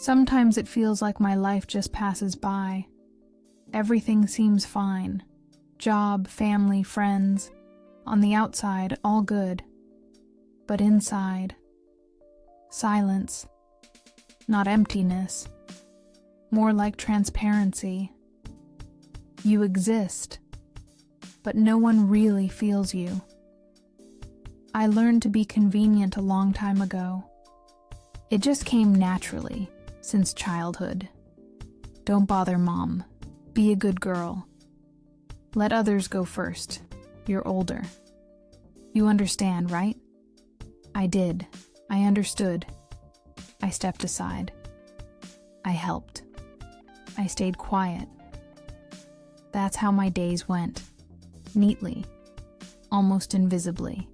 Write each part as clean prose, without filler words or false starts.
Sometimes it feels like my life just passes by. Everything seems fine. Job, family, friends. On the outside, all good. But inside, silence. Not emptiness. More like transparency. You exist, but no one really feels you. I learned to be convenient a long time ago. It just came naturally, since childhood. Don't bother Mom. Be a good girl. Let others go first. You're older. You understand, right? I did. I understood. I stepped aside. I helped. I stayed quiet. That's how my days went. Neatly. Almost invisibly.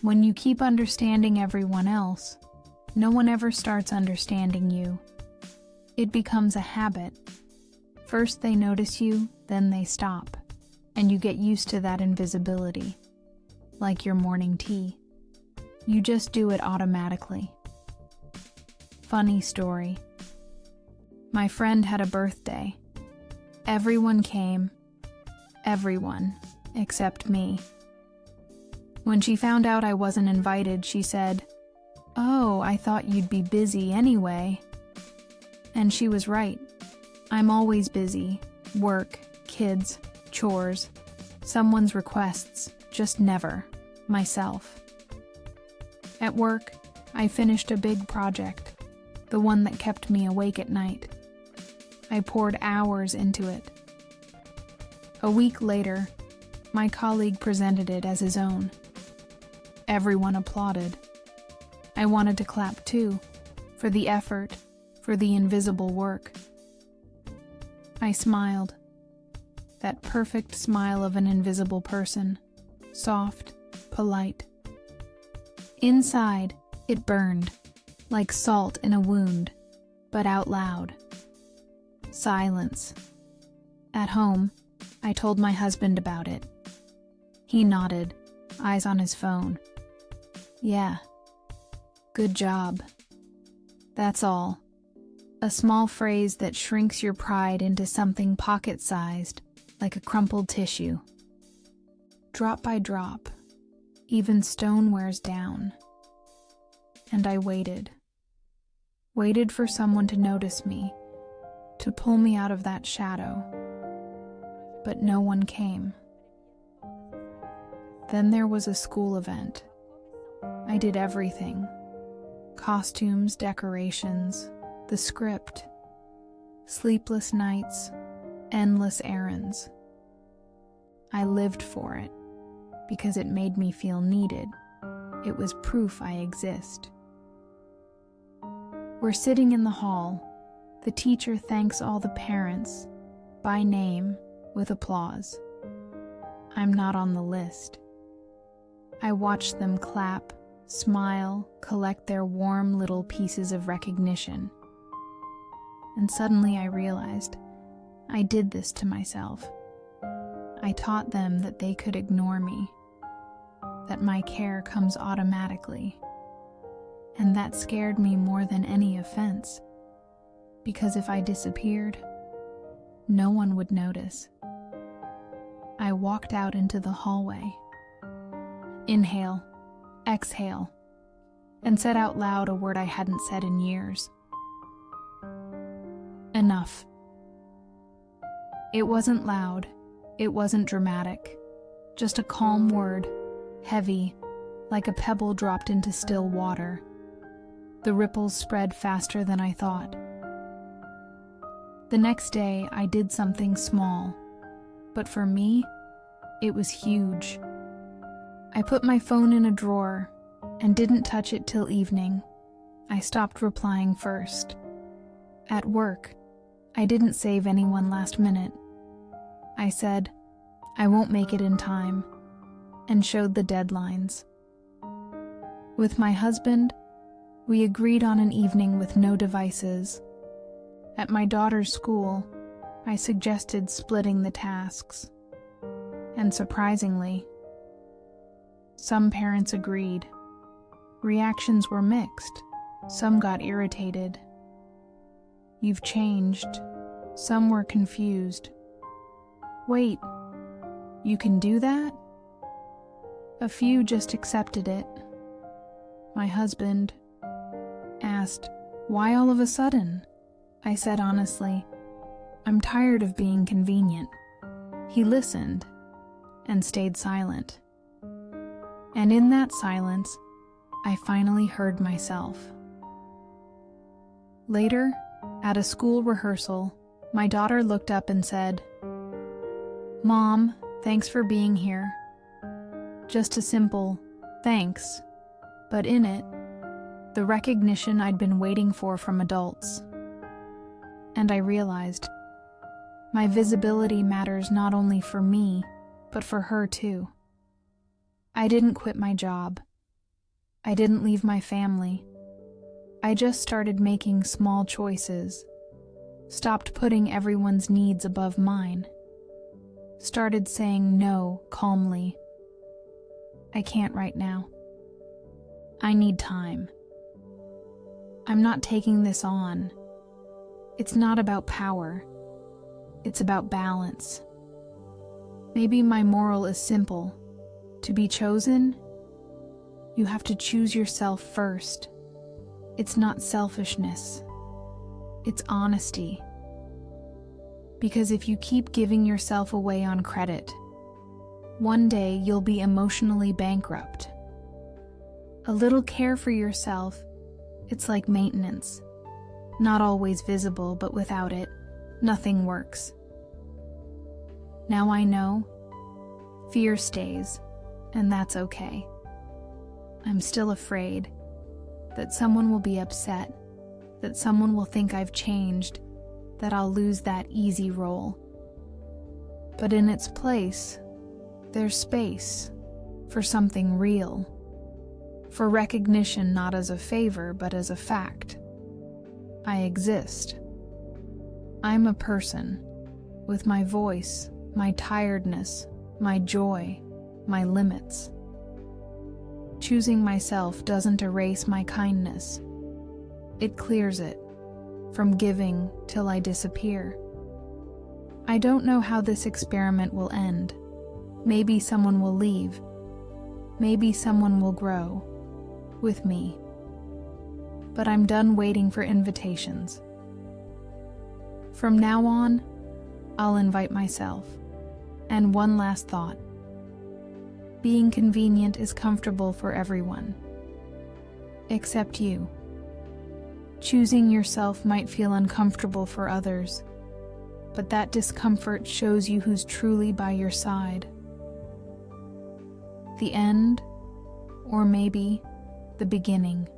When you keep understanding everyone else, no one ever starts understanding you. It becomes a habit. First they notice you, then they stop, and you get used to that invisibility. Like your morning tea. You just do it automatically. Funny story. My friend had a birthday. Everyone came. Everyone, except me. When she found out I wasn't invited, she said, "Oh, I thought you'd be busy anyway." And she was right. I'm always busy. Work, kids, chores, someone's requests, just never myself. At work, I finished a big project, the one that kept me awake at night. I poured hours into it. A week later, my colleague presented it as his own. Everyone applauded. I wanted to clap too, for the effort, for the invisible work. I smiled. That perfect smile of an invisible person, soft, polite. Inside, it burned, like salt in a wound, but out loud. Silence. At home, I told my husband about it. He nodded, eyes on his phone. Yeah. Good job. That's all. A small phrase that shrinks your pride into something pocket-sized, like a crumpled tissue. Drop by drop, even stone wears down. And I waited. Waited for someone to notice me, to pull me out of that shadow. But no one came. Then there was a school event. I did everything. Costumes, decorations, the script. Sleepless nights, endless errands. I lived for it, because it made me feel needed. It was proof I exist. We're sitting in the hall. The teacher thanks all the parents, by name, with applause. I'm not on the list. I watch them clap, smile, collect their warm little pieces of recognition. And suddenly I realized I did this to myself. I taught them that they could ignore me, that my care comes automatically. And that scared me more than any offense, because if I disappeared, no one would notice. I walked out into the hallway. Inhale, exhale, and said out loud a word I hadn't said in years. Enough. It wasn't loud, it wasn't dramatic, just a calm word, heavy, like a pebble dropped into still water. The ripples spread faster than I thought. The next day, I did something small, but for me, it was huge. I put my phone in a drawer and didn't touch it till evening. I stopped replying first. At work, I didn't save anyone last minute. I said, I won't make it in time, and showed the deadlines. With my husband, we agreed on an evening with no devices. At my daughter's school, I suggested splitting the tasks. And surprisingly, some parents agreed. Reactions were mixed. Some got irritated. You've changed. Some were confused. Wait, you can do that? A few just accepted it. My husband asked, "Why all of a sudden?" I said honestly, "I'm tired of being convenient." He listened and stayed silent. And in that silence, I finally heard myself. Later, at a school rehearsal, my daughter looked up and said, "Mom, thanks for being here." Just a simple thanks, but in it, the recognition I'd been waiting for from adults. And I realized my visibility matters not only for me, but for her too. I didn't quit my job. I didn't leave my family. I just started making small choices, stopped putting everyone's needs above mine, started saying no calmly. I can't right now. I need time. I'm not taking this on. It's not about power. It's about balance. Maybe my moral is simple. To be chosen, you have to choose yourself first. It's not selfishness. It's honesty. Because if you keep giving yourself away on credit, one day you'll be emotionally bankrupt. A little care for yourself, it's like maintenance. Not always visible, but without it, nothing works. Now I know, fear stays, and that's okay. I'm still afraid that someone will be upset, that someone will think I've changed, that I'll lose that easy role. But in its place, there's space for something real, for recognition not as a favor but as a fact. I exist. I'm a person with my voice, my tiredness, my joy, my limits. Choosing myself doesn't erase my kindness. It clears it, from giving till I disappear. I don't know how this experiment will end. Maybe someone will leave. Maybe someone will grow with me. But I'm done waiting for invitations. From now on, I'll invite myself. And one last thought. Being convenient is comfortable for everyone, except you. Choosing yourself might feel uncomfortable for others, but that discomfort shows you who's truly by your side. The end, or maybe the beginning.